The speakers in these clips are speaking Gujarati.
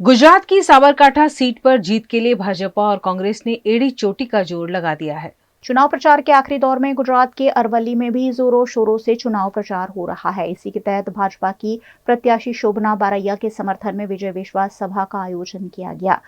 गुजरात की साबरकांठा सीट पर जीत के लिए भाजपा और कांग्रेस ने एड़ी चोटी का जोर लगा दिया है। चुनाव प्रचार के आखिरी दौर में गुजरात के अरवली में भी जोरों शोरों से चुनाव प्रचार हो रहा है। इसी के तहत भाजपा की प्रत्याशी शोभना बारैया के समर्थन में विजय विश्वास सभा का आयोजन किया गया,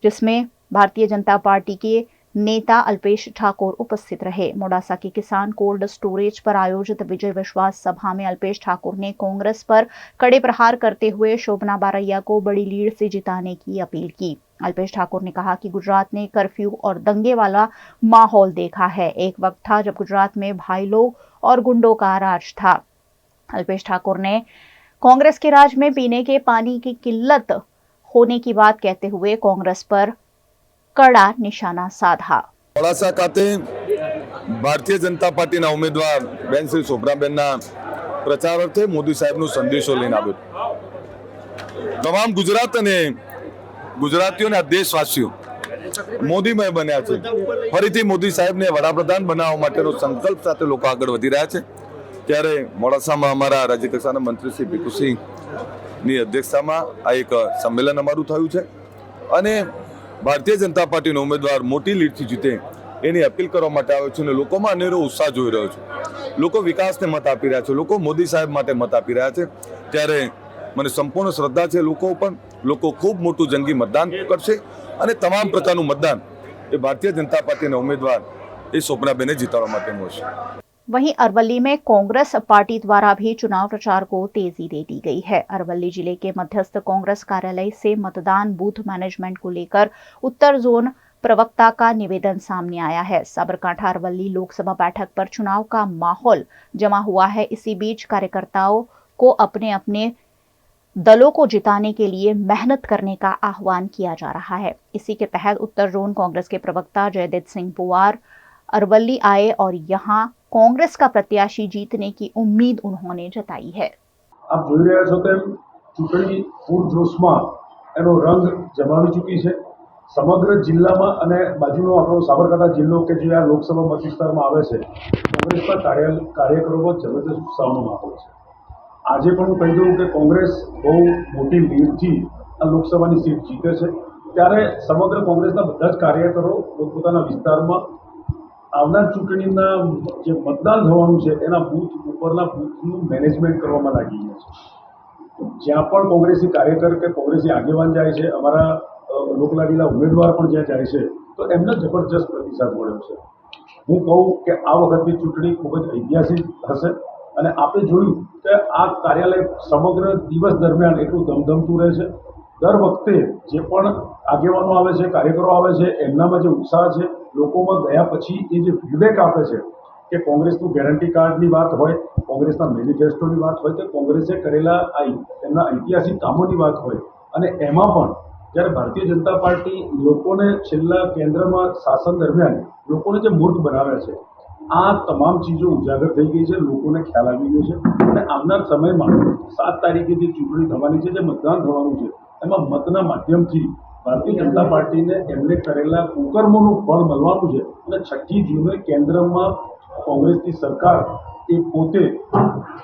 जिसमें भारतीय जनता पार्टी के नेता अल्पेश ठाकुर उपस्थित रहे। मोडासा के किसान कोल्ड स्टोरेज पर आयोजित विजय विश्वास सभा में अल्पेश ठाकुर ने कांग्रेस पर कड़े प्रहार करते हुए शोभना बारैया को बड़ी लीड से जिताने की अपील की। अल्पेश ठाकुर ने कहा कि गुजरात ने कर्फ्यू और दंगे वाला माहौल देखा है। एक वक्त था जब गुजरात में भाई लोग और गुंडों का राज था। अल्पेश ठाकुर ने कांग्रेस के राज में पीने के पानी की किल्लत होने की बात कहते हुए कांग्रेस पर कड़ा निशाना साधा। મોડાસા ખાતે ભારતીય જનતા પાર્ટીના ઉમેદવાર બેન શ્રી શોભનાબેનના પ્રચાર અર્થે મોદી સાહેબનો સંદેશો લઈને આવ્યો। તમામ ગુજરાત અને ગુજરાતીઓને આ દેશવાસીઓ મોદીમય બન્યા છે। ફરીથી મોદી સાહેબને વડાપ્રધાન બનાવવા માટેનો સંકલ્પ સાથે લોકો આગળ વધી રહ્યા છે। ત્યારે મોડાસામાં અમારા રાજ્ય કક્ષાના મંત્રી શ્રી ભીખુસિંહની અધ્યક્ષતામાં આ એક સંમેલન અમારું થયું છે અને ભારતીય જનતા પાર્ટીનો ઉમેદવાર મોટી લીડથી જીતે એની અપીલ કરવા માટે આવ્યો છું અને લોકોમાં અનેરો ઉત્સાહ જોઈ રહ્યો છું। લોકો વિકાસને મત આપી રહ્યા છે, લોકો મોદી સાહેબ માટે મત આપી રહ્યા છે। ત્યારે મને સંપૂર્ણ શ્રદ્ધા છે લોકો ઉપર, લોકો ખૂબ મોટું જંગી મતદાન કરશે અને તમામ પ્રકારનું મતદાન એ ભારતીય જનતા પાર્ટીના ઉમેદવાર એ શોભનાબેને જીતાડવા માટેનું હશે। वहीं अरवली में कांग्रेस पार्टी द्वारा भी चुनाव प्रचार को तेजी दे दी गई है। अरवली जिले के मध्यस्थ कांग्रेस कार्यालय से मतदान बूथ मैनेजमेंट को लेकर उत्तर जोन प्रवक्ता का निवेदन सामने आया है। साबरकांठा अरवली लोकसभा बैठक पर चुनाव का माहौल जमा हुआ है। इसी बीच कार्यकर्ताओं को अपने अपने दलों को जिताने के लिए मेहनत करने का आह्वान किया जा रहा है। इसी के तहत उत्तर जोन कांग्रेस के प्रवक्ता जयदीप सिंह पुवार अरवली आए और यहाँ कांग्रेस का प्रत्याशी जीतने की उम्मीद उन्होंने जताई है। आप જોઈ રહ્યા છો તેમ ચૂંટણી પૂરજોશમાં એનો રંગ જમાવી ચૂકી છે। સમગ્ર જિલ્લામાં અને બાજુનો આપણો સાબરકાંઠા જિલ્લો કે જે આ લોકસભા મત વિસ્તારમાં આવે છે, કોંગ્રેસના કાર્યકરોમાં જબરદસ્ત ઉત્સાહનો માહોલ છે। આજે પણ હું કહી દઉં કે કોંગ્રેસ બહુ મોટી લીડથી આ લોકસભાની સીટ જીતે છે। ત્યારે સમગ્ર કોંગ્રેસના બધા જ કાર્યકરો પોતપોતાના વિસ્તારમાં આવનાર ચૂંટણીના જે મતદાન થવાનું છે એના બૂથ ઉપરના બૂથનું મેનેજમેન્ટ કરવામાં લાગી ગયા છે। જ્યાં પણ કોંગ્રેસી કાર્યકર કે કોંગ્રેસી આગેવાન જાય છે, અમારા લોકલાડીલા ઉમેદવાર પણ જ્યાં જાય છે, તો એમને જબરજસ્ત પ્રતિસાદ મળ્યો છે। હું કહું કે આ વખતની ચૂંટણી ખૂબ જ ઐતિહાસિક હશે અને આપણે જોયું કે આ કાર્યાલય સમગ્ર દિવસ દરમિયાન એટલું ધમધમતું રહે છે। દર વખતે જે પણ આગેવાનો આવે છે, કાર્યકરો આવે છે, એમનામાં જે ઉત્સાહ છે, લોકોમાં ગયા પછી એ જે ફીડબેક આપે છે કે કોંગ્રેસનું ગેરંટી કાર્ડની વાત હોય, કોંગ્રેસના મેનિફેસ્ટોની વાત હોય કે કોંગ્રેસે કરેલા એમના ઐતિહાસિક કામોની વાત હોય, અને એમાં પણ જ્યારે ભારતીય જનતા પાર્ટી લોકોને છેલ્લા કેન્દ્રમાં શાસન દરમિયાન લોકોને જે મૂર્ખ બનાવ્યા છે, આ તમામ ચીજો ઉજાગર થઈ ગઈ છે, લોકોને ખ્યાલ આવી ગયો છે। અને આવનાર સમયમાં 7 તારીખે જે ચૂંટણી થવાની છે, જે મતદાન થવાનું છે, એમાં મતના માધ્યમથી ભારતીય જનતા પાર્ટીને એમને કરેલા કુકર્મોનું ફળ મળવાનું છે અને 6મી જૂને કેન્દ્રમાં કોંગ્રેસની સરકાર એ પોતે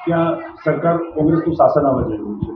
ત્યાં સરકાર કોંગ્રેસનું શાસન આવવા જઈ રહ્યું છે।